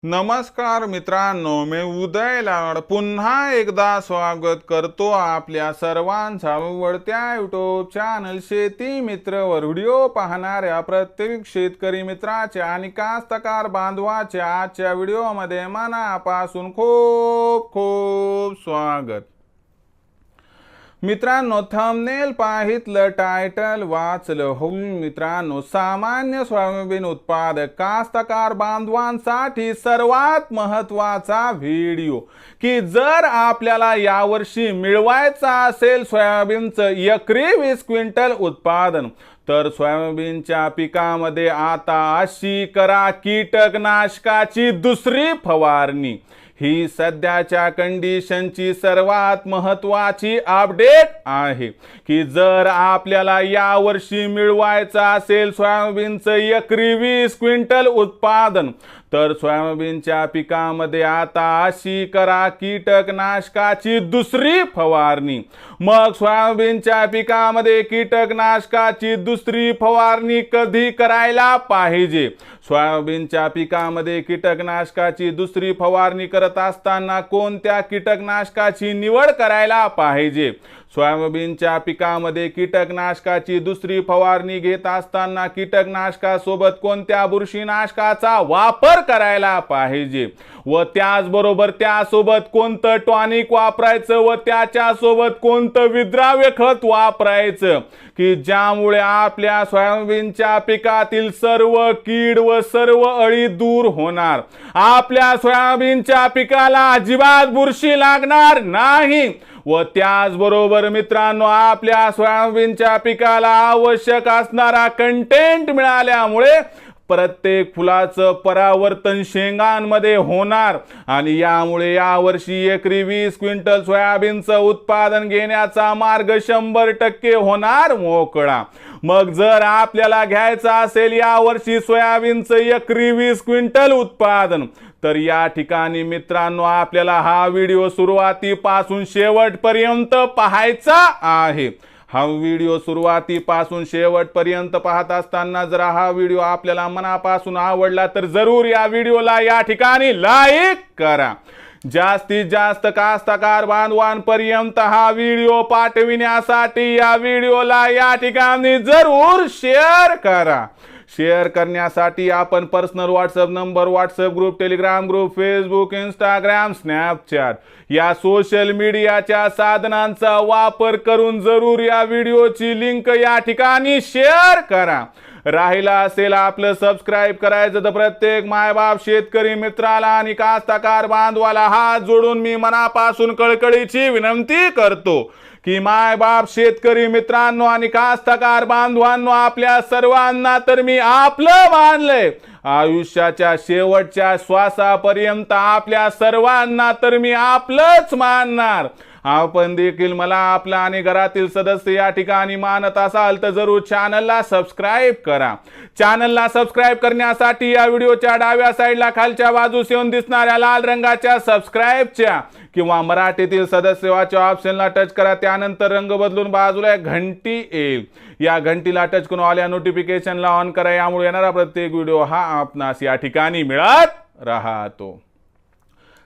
नमस्कार मित्रांनो, मी उदय लाड पुन्हा एकदा स्वागत करतो आपल्या सर्वांचा आवडत्या यूट्यूब चॅनल शेती मित्रवर व्हिडिओ पाहणाऱ्या प्रत्येक शेतकरी मित्राच्या आणि कास्तकार बांधवाच्या आजच्या व्हिडिओमध्ये मनापासून खूप खूप स्वागत। मित्रांनो, थंबनेल पाहितलं, टायटल वाचलं हो मित्रांनो, सामान्य सोयाबीन उत्पादक कास्तकार बांधवांसाठी सर्वात महत्त्वाचा व्हिडिओ की जर आपल्याला यावर्षी मिळवायचा असेल सोयाबीनचं एकरी 20 क्विंटल उत्पादन, तर सोयाबीनच्या पिकामध्ये आता अशी करा कीटकनाशकाची दुसरी फवारणी। ही सध्याच्या कंडिशनची सर्वात महत्त्वाची अपडेट आहे की जर आपल्याला यावर्षी मिळवायचं असेल सोयाबीनचं एकरी 20 क्विंटल उत्पादन, तर सोयाबीनच्या पिकामध्ये आता अशी करा कीटकनाशकाची दुसरी फवारणी। मग सोयाबीनच्या पिकामध्ये कीटकनाशकाची दुसरी फवारणी कधी करायला पाहिजे? सोयाबीनच्या पिकामध्ये कीटकनाशकाची दुसरी फवारणी करत असताना कोणत्या कीटकनाशकाची निवड करायला पाहिजे? सोयाबीनच्या पिकामध्ये कीटकनाशकाची दुसरी फवारणी घेत असताना कीटकनाशकासोबत कोणत्या बुरशीनाशकाचा वापर करायला पाहिजे व त्याचबरोबर त्यासोबत कोणतं टॉनिक वापरायचं व त्याच्यासोबत कोणतं विद्राव्य खत वापरायचं की ज्यामुळे आपल्या सोयाबीनच्या पिकातील सर्व कीड व सर्व अळी दूर होणार, आपल्या सोयाबीनच्या पिकाला अजिबात बुरशी लागणार नाही व त्याचबरोबर मित्रांनो आपल्या सोयाबीनच्या पिकाला आवश्यक असणारा कंटेंट मिळाल्यामुळे प्रत्येक फुलाचं परावर्तन शेंगांमध्ये होणार आणि यामुळे यावर्षी एकरी 20 क्विंटल सोयाबीनचं उत्पादन घेण्याचा मार्ग 100% होणार मोकळा। मग जर आपल्याला घ्यायचं असेल यावर्षी सोयाबीनचं एकरी 20 क्विंटल उत्पादन, तर या ठिकाणी मित्रांनो आपल्याला हा व्हिडिओ सुरुवातीपासून शेवटपर्यंत पाहायचा आहे। हा व्हिडिओ सुरुवातीपासून शेवटपर्यंत पाहत असताना जर हा व्हिडिओ आपल्याला मनापासून आवडला तर जरूर या व्हिडिओला या ठिकाणी लाईक करा। जास्तीत जास्त कास्तकार बांधवांपर्यंत हा व्हिडिओ पाठविण्यासाठी या व्हिडिओला या ठिकाणी जरूर शेअर करा। शेअर करण्यासाठी आपण personal WhatsApp number, WhatsApp group, Telegram group, Facebook, Instagram, Snapchat या सोशल मीडियाच्या साधनांचा वापर करून जरूर या व्हिडिओची लिंक या ठिकाणी शेअर करा। राहिला असेल आपलं सबस्क्राइब करायचं तर प्रत्येक मायबाप शेतकरी मित्राला आणि कास्तकार बांधवाला हात जोडून मी मनापासून कळकळीची विनंती करतो की मायबाप शेतकरी मित्रांनो आणि कास्तकार बांधवांनो, आपल्या सर्वांना तर मी आपलं मानलंय। आयुष्याच्या शेवटच्या श्वासापर्यंत आपल्या सर्वांना तर मी आपलंच मानणार। आपण देखील मला आपला आणि घरातील सदस्य या ठिकाणी मानत असाल तर जरूर चॅनलला सबस्क्राइब करा। चॅनलला सबस्क्राइब करण्यासाठी या व्हिडिओच्या डाव्या साईडला खालच्या बाजूस येऊन दिसणाऱ्या लाल रंगाच्या सबस्क्राइबच्या किंवा मराठीतील सदस्यत्वाच्या ऑप्शनला टच करा। त्यानंतर रंग बदलून बाजूला एक घंटी येईल, या घंटीला टच करून ऑल या नोटिफिकेशनला ऑन करा। यामुळे येणारा प्रत्येक व्हिडिओ हा आपणास या ठिकाणी मिळत राहतो।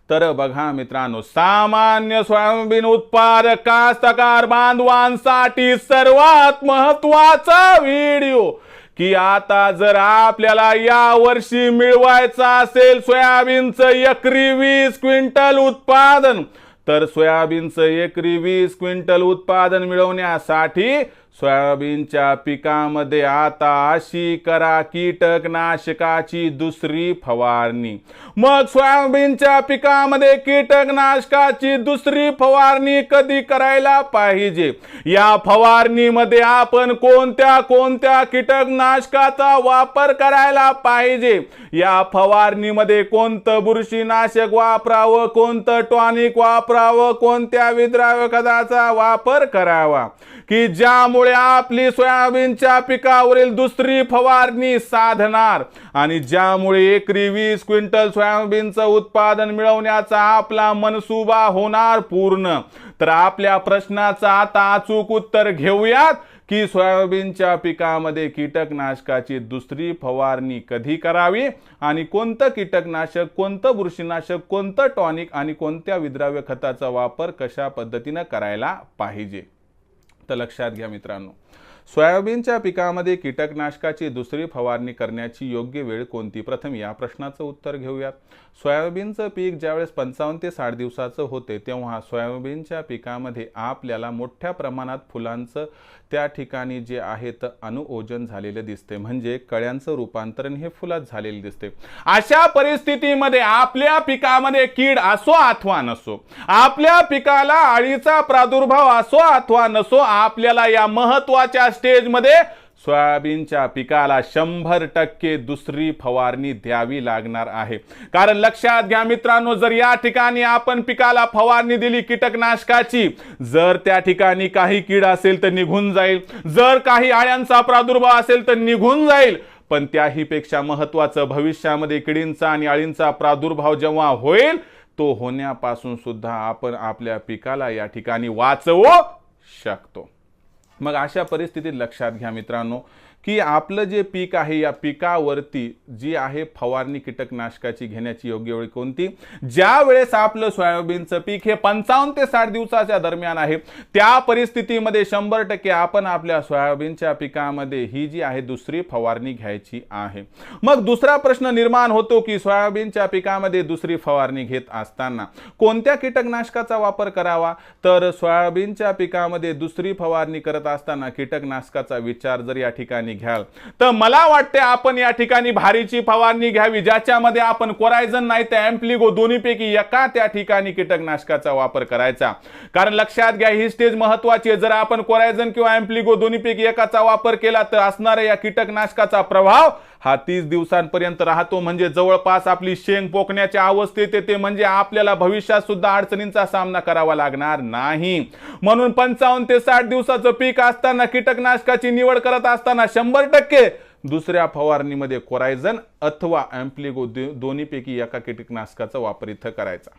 तर बघा मित्रांनो, सामान्य सोयाबीन उत्पादक कास्तकार बांधवांसाठी सर्वात महत्त्वाचा व्हिडिओ की आता जर आपल्याला यावर्षी मिळवायचं असेल सोयाबीनचं एकरी 20 क्विंटल उत्पादन, तर सोयाबीनचं एकरी 20 क्विंटल उत्पादन मिळवण्यासाठी सोयाबीनच्या पिकामध्ये आता अशी करा कीटकनाशकाची दुसरी फवारणी। मग सोयाबीनच्या पिकामध्ये कीटकनाशकाची दुसरी फवारणी कधी करायला पाहिजे? या फवारणीमध्ये आपण कोणत्या कोणत्या कीटकनाशकाचा वापर करायला पाहिजे? या फवारणीमध्ये कोणतं बुरशीनाशक वापरावं, कोणतं टॉनिक वापरावं, कोणत्या विद्राव्य खताचा वापर करावा की ज्यामुळे आपली सोयाबीनच्या पिकावरील दुसरी फवारणी साधणार आणि ज्यामुळे एकरी 20 क्विंटल सोयाबीनचं उत्पादन मिळवण्याचा आपला मनसुबा होणार पूर्ण। तर आपल्या प्रश्नाचं आता अचूक उत्तर घेऊयात की सोयाबीनच्या पिकामध्ये कीटकनाशकाची दुसरी फवारणी कधी करावी आणि कोणतं कीटकनाशक, कोणतं बुरशीनाशक, कोणतं टॉनिक आणि कोणत्या विद्राव्य खताचा वापर कशा पद्धतीने करायला पाहिजे। तर लक्षात घ्या मित्रांनो, सोयाबीनच्या पिकामध्ये कीटकनाशकाची दुसरी फवारणी करण्याची योग्य वेळ कोणती? प्रथम या प्रश्नाचं उत्तर घेऊयात। सोयाबीनचं पीक ज्यावेळेस 55 ते 60 दिवसाचं होते तेव्हा सोयाबीनच्या पिकामध्ये आपल्याला मोठ्या प्रमाणात फुलांचं त्या ठिकाणी जे आहे तर अनुओजन झालेलं दिसते, म्हणजे कळ्यांचं रूपांतरण हे फुलात झालेलं दिसते। अशा परिस्थितीमध्ये आपल्या पिकामध्ये कीड असो अथवा नसो, आपल्या पिकाला अळीचा प्रादुर्भाव असो अथवा नसो, आपल्याला या महत्त्वाच्या स्टेजमध्ये सोयाबीनच्या पिकाला 100% दुसरी फवारणी द्यावी लागणार आहे। कारण लक्षात घ्या मित्रांनो, जर या ठिकाणी आपण पिकाला फवारणी दिली कीटकनाशकाची, जर त्या ठिकाणी काही कीड असेल तर निघून जाईल, जर काही अळ्यांचा प्रादुर्भाव असेल तर निघून जाईल, पण त्याही पेक्षा महत्त्वाचं भविष्यामध्ये किडींचा आणि अळींचा प्रादुर्भाव जेव्हा होईल तो होण्यापासून सुद्धा आपण आपल्या पिकाला या ठिकाणी वाचवू शकतो। मग अशा परिस्थितीत लक्षात घ्या मित्रांनो की आपलं जे पीक आहे या पिकावरती जी आहे फवारणी कीटकनाशकाची घेण्याची योग्य वेळ कोणती? ज्या वेळेस आपलं सोयाबीनचं पीक हे 55 ते 60 दिवसाच्या दरम्यान आहे, त्या परिस्थितीमध्ये 100% आपण आपल्या सोयाबीनच्या पिकामध्ये ही जी आहे दुसरी फवारणी घ्यायची आहे। मग दुसरा प्रश्न निर्माण होतो की सोयाबीनच्या पिकामध्ये दुसरी फवारणी घेत असताना कोणत्या कीटकनाशकाचा वापर करावा? तर सोयाबीनच्या पिकामध्ये दुसरी फवारणी करत असताना कीटकनाशकाचा विचार जर या ठिकाणी घ्याल तर मला वाटते आपण या ठिकाणी भारीची फवारणी घ्यावी, ज्याच्यामध्ये आपण कोरायझन नाही तर एम्प्लिगो दोन्हीपैकी एका त्या ठिकाणी कीटकनाशकाचा वापर करायचा। कारण लक्षात घ्या ही स्टेज महत्त्वाची आहे। जर आपण कोरायझन किंवा एम्प्लिगो दोन्हीपैकी एकाचा वापर केला तर असणाऱ्या या कीटकनाशकाचा प्रभाव हा 30 दिवसांपर्यंत राहतो, म्हणजे जवळपास आपली शेंग पोकण्याच्या अवस्थेत येते, म्हणजे आपल्याला भविष्यात सुद्धा अडचणींचा सामना करावा लागणार नाही। म्हणून 55 ते 60 दिवसाचं पीक असताना कीटकनाशकाची निवड करत असताना 100% दुसऱ्या फवारणीमध्ये कोरायझन अथवा एम्प्लिगो दोन्हीपैकी एका कीटकनाशकाचा वापर इथं करायचा।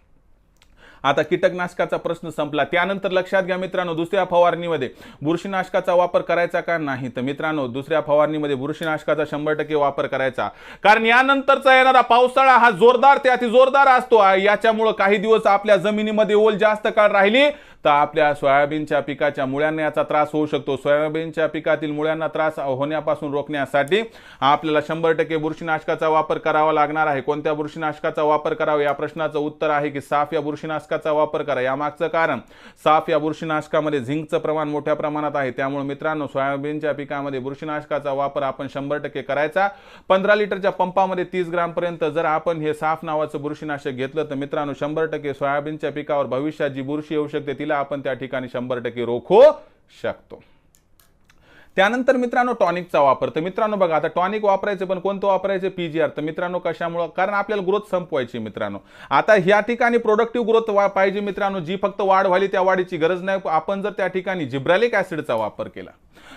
आता कीटकनाशकाचा प्रश्न संपला। त्यानंतर लक्षात घ्या मित्रांनो, दुसऱ्या फवारणीमध्ये बुरशीनाशकाचा वापर करायचा का नाही? तर मित्रांनो दुसऱ्या फवारणीमध्ये बुरशीनाशकाचा 100% वापर करायचा, कारण यानंतरचा येणारा पावसाळा हा जोरदार ते अति जोरदार असतो। याच्यामुळे काही दिवस आपल्या जमिनीमध्ये ओल जास्त काळ राहिली तर आपल्या सोयाबीनच्या पिकाच्या मुळ्यांना याचा त्रास होऊ शकतो। सोयाबीनच्या पिकातील मुळ्यांना त्रास होण्यापासून रोखण्यासाठी आपल्याला 100% बुरशीनाशकाचा वापर करावा लागणार आहे। कोणत्या बुरशीनाशकाचा वापर करावा या प्रश्नाचं उत्तर आहे की साफ या बुरशीनाशकाचा वापर करा। यामागचं कारण साफ या बुरशीनाशकामध्ये झिंकचं प्रमाण मोठ्या प्रमाणात आहे, त्यामुळे मित्रांनो सोयाबीनच्या पिकामध्ये बुरशीनाशकाचा वापर आपण 100% करायचा। 15 लिटरच्या पंपामध्ये 30 ग्राम पर्यंत जर आपण हे साफ नावाचं बुरशीनाशक घेतलं तर मित्रांनो 100% सोयाबीनच्या पिकावर भविष्यात जी बुरशी येऊ शकते आपण त्या ठिकाणी 100% रोखू शकतो। त्यानंतर मित्रांनो टॉनिकचा वापर। तर मित्रांनो बघा आता टॉनिक वापरायचे, पण कोणतं वापरायचे? PGR। तर मित्रांनो कशामुळे? कारण आपल्याला ग्रोथ संपवायची मित्रांनो। आता ह्या ठिकाणी प्रोडक्टिव्ह ग्रोथ पाहिजे मित्रांनो, जी फक्त वाढ व्हावी त्या वाढीची गरज नाही। आपण जर त्या ठिकाणी जिब्रालिक ऍसिडचा वापर केला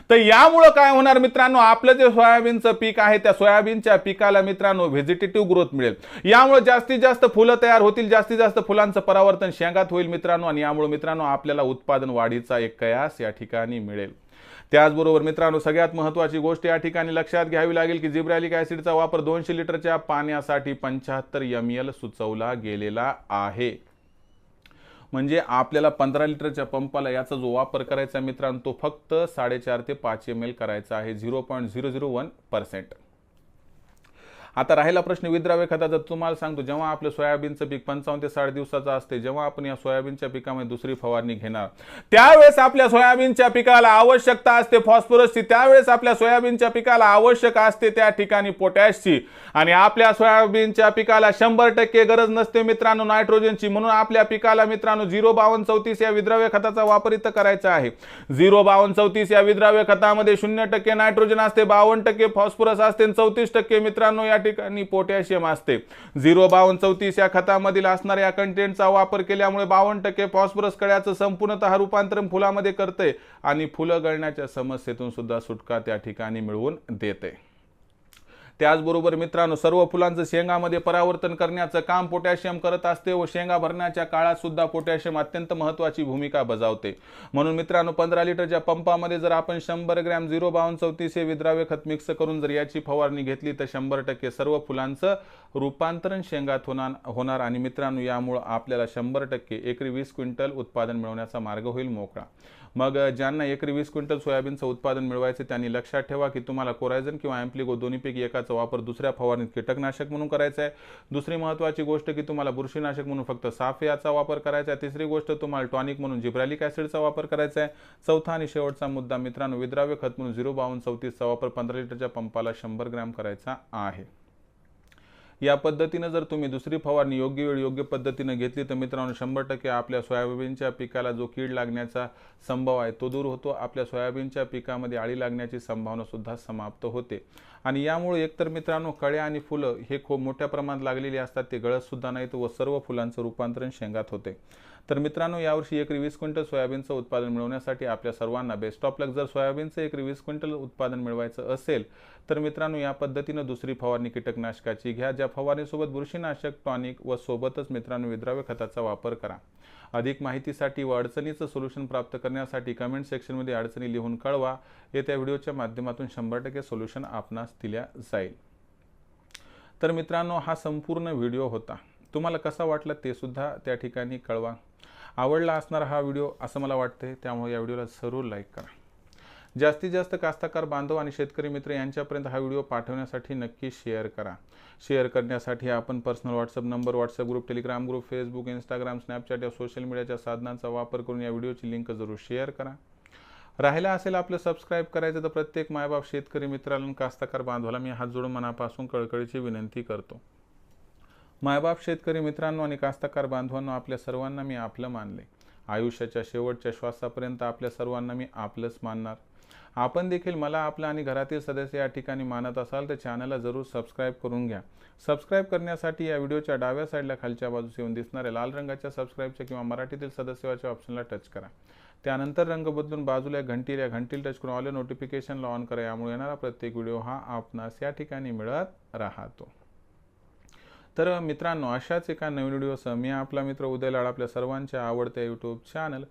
तर यामुळे काय होणार मित्रांनो, आपलं जे सोयाबीनचं पीक आहे त्या सोयाबीनच्या पिकाला मित्रांनो व्हेजिटेटिव्ह ग्रोथ मिळेल। यामुळे जास्तीत जास्त फुलं तयार होतील, जास्तीत जास्त फुलांचं परावर्तन शेंगात होईल मित्रांनो, आणि यामुळे मित्रांनो आपल्याला उत्पादन वाढीचा एक कयास या ठिकाणी मिळेल। त्याचबरोबर मित्रांनो सगळ्यात महत्त्वाची गोष्ट या ठिकाणी लक्षात घ्यावी लागेल की जिब्रालिक ऍसिडचा वापर 200 लिटरच्या पाण्यासाठी 75 ml सुचवला गेलेला आहे। म्हणजे आपल्याला 15 लिटरच्या पंपाला याचा जो वापर करायचा मित्रांनो तो फक्त 4.5 ते 5 ml करायचा आहे, 0.001%। आता राहिला प्रश्न विद्राव्य खताचा। तुम्हाला सांगतो जेव्हा आपलं सोयाबीनचं पीक 55 ते 60 दिवसाचं असते, जेव्हा आपण या सोयाबीनच्या पिकामध्ये दुसरी फवारणी घेणार त्यावेळेस आपल्या सोयाबीनच्या पिकाला आवश्यकता असते फॉस्फरसची, त्यावेळेस आपल्या सोयाबीनच्या पिकाला आवश्यक असते त्या ठिकाणी पोटॅशची, आणि आपल्या सोयाबीनच्या पिकाला 100% गरज नसते मित्रांनो नायट्रोजनची। म्हणून आपल्या पिकाला मित्रांनो 05234 या विद्राव्य खताचा वापर इथं करायचा आहे। 05234 या विद्राव्य खतामध्ये 0% नायट्रोजन असते, 52% फॉस्फरस असते, 34% मित्रांनो या ठिकाणी पोटॅशियम असते। 05234 या खतामधील असणाऱ्या कंटेंटचा वापर केल्यामुळे 52% फॉस्फरस कळ्याचं संपूर्णतः रूपांतरण फुलामध्ये करते आणि फुलं गळण्याच्या समस्येतून सुद्धा सुटका त्या ठिकाणी मिळवून देते। त्याचबरोबर मित्रांनो, सर्व फुलांचं शेंगामध्ये परावर्तन करण्याचं काम पोटॅशियम करत असते व शेंगा भरण्याच्या काळात सुद्धा पोटॅशियम अत्यंत महत्त्वाची भूमिका बजावते. म्हणून मित्रांनो, 15 लिटरच्या पंपामध्ये जर आपण 100 ग्रॅम 05234 हे विद्राव्य खत मिक्स करून जर याची फवारणी घेतली तर 100% सर्व फुलांचं रूपांतरण शेंगात होणार आणि मित्रांनो, यामुळे आपल्याला 100% एकरी 20 क्विंटल उत्पादन मिळवण्याचा मार्ग होईल मोकळा. मग ज्यांना एकरी 20 क्विंटल सोयाबीनचं उत्पादन मिळवायचे त्यांनी लक्षात ठेवा की तुम्हाला कोरायझन किंवा ॲम्प्लिगो दोन्हीपैकी एकाचा वापर दुसऱ्या फवारणीत कीटकनाशक म्हणून करायचा आहे. दुसरी महत्त्वाची गोष्ट की तुम्हाला बुरशीनाशक म्हणून फक्त साफ याचा वापर करायचा आहे. तिसरी गोष्ट, तुम्हाला टॉनिक म्हणून जिब्रॅलिक ॲसिडचा वापर करायचा आहे. चौथा आणि शेवटचा मुद्दा मित्रांनो, विद्राव्य खत म्हणून 05234चा वापर 15 लिटरच्या पंपाला 100 ग्रॅम करायचा आहे. या पद्धतीने जर तुम्ही दुसरी फवारणी योग्य वेळी योग्य पद्धतीने घेतली तर मित्रांनो, 100% आपल्या सोयाबीनच्या पिकाला जो कीड लागण्याचा संभव आहे तो दूर होतो. आपल्या सोयाबीनच्या पिकामध्ये अळी लागण्याची संभावना सुद्धा समाप्त होते. आणि यामुळे एकतर मित्रांनो, कळ्या आणि फुलं हे खूप मोठ्या प्रमाणात लागलेली असतात, ते गळत सुद्धा नाहीत व सर्व फुलांचं रूपांतरण शेंगात होते. तर मित्रांनो, यावर्षी एकरी 20 क्विंटल सोयाबीनचं उत्पादन मिळवण्यासाठी आपल्या सर्वांना बेस्ट ऑफ लक. जर सोयाबीनचं एकरी 20 क्विंटल उत्पादन मिळवायचं असेल तर मित्रांनो, या पद्धतीनं दुसरी फवारणी कीटकनाशकाची घ्या. ज्या फवारणीसोबत बुरशीनाशक, टॉनिक व सोबतच मित्रांनो विद्राव्य खताचा वापर करा. अधिक माहितीसाठी व अडचणीचं सोल्युशन प्राप्त करण्यासाठी कमेंट सेक्शनमध्ये अडचणी लिहून कळवा. येत्या व्हिडिओच्या माध्यमातून 100% सोल्युशन आपणास दिल्या जाईल. तर मित्रांनो, हा संपूर्ण व्हिडिओ होता. तुम्हाला कसा वाटला ते सुद्धा त्या ठिकाणी कळवा. आवडला असणार हा व्हिडिओ असं मला वाटते, त्यामुळे या व्हिडिओला जरूर लाईक करा. जास्तीत जास्त कास्तकार बांधव आणि शेतकरी मित्र यांच्यापर्यंत हा व्हिडिओ पाठवण्यासाठी नक्की शेअर करा. शेअर करण्यासाठी आपण personal WhatsApp number, WhatsApp group, Telegram group, Facebook, Instagram, Snapchat या सोशल मीडियाच्या साधनांचा वापर करून या व्हिडिओची लिंक जरूर शेअर करा. राहिला असेल आपलं सबस्क्राईब करायचं तर प्रत्येक मायबाप शेतकरी मित्राला आणि कास्तकार बांधवाला मी हात जोडून मनापासून कळकळीची विनंती करतो. मायबाप शेतकरी मित्रांनो आणि कास्तकार बांधवांनो, आपल्या सर्वांना मी आपलं मानले. आयुष्याच्या शेवटच्या श्वासापर्यंत आपल्या सर्वांना मी आपलंच मानणार. आपण देखील मला, आपलं आणि घरातील सदस्य या ठिकाणी मानत असाल तर चॅनलला जरूर सबस्क्राईब करून घ्या. सबस्क्राईब करण्यासाठी या व्हिडिओच्या डाव्या साईडला खालच्या बाजूस येऊन दिसणाऱ्या लाल रंगाच्या सबस्क्राईबच्या किंवा मराठीतील सदस्यच्या ऑप्शनला टच करा. त्यानंतर रंग बदलून बाजूला घंटीला टच करून ऑल नोटिफिकेशनला ऑन करा. यामुळे येणारा प्रत्येक व्हिडिओ हा आपणास या ठिकाणी मिळत राहतो. तर मित्रांनो, अशाच एका नवीन व्हिडिओसह मी आपला मित्र उदय लाड आपल्या सर्वांच्या आवडत्या यूट्यूब चॅनल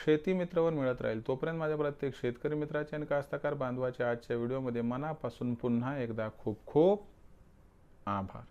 शेती मित्रवर मिळत राहील. तोपर्यंत माझ्या प्रत्येक शेतकरी मित्राचे आणि कास्तकार बांधवाच्या आजच्या व्हिडिओमध्ये मनापासून पुन्हा एकदा खूप खूप आभार.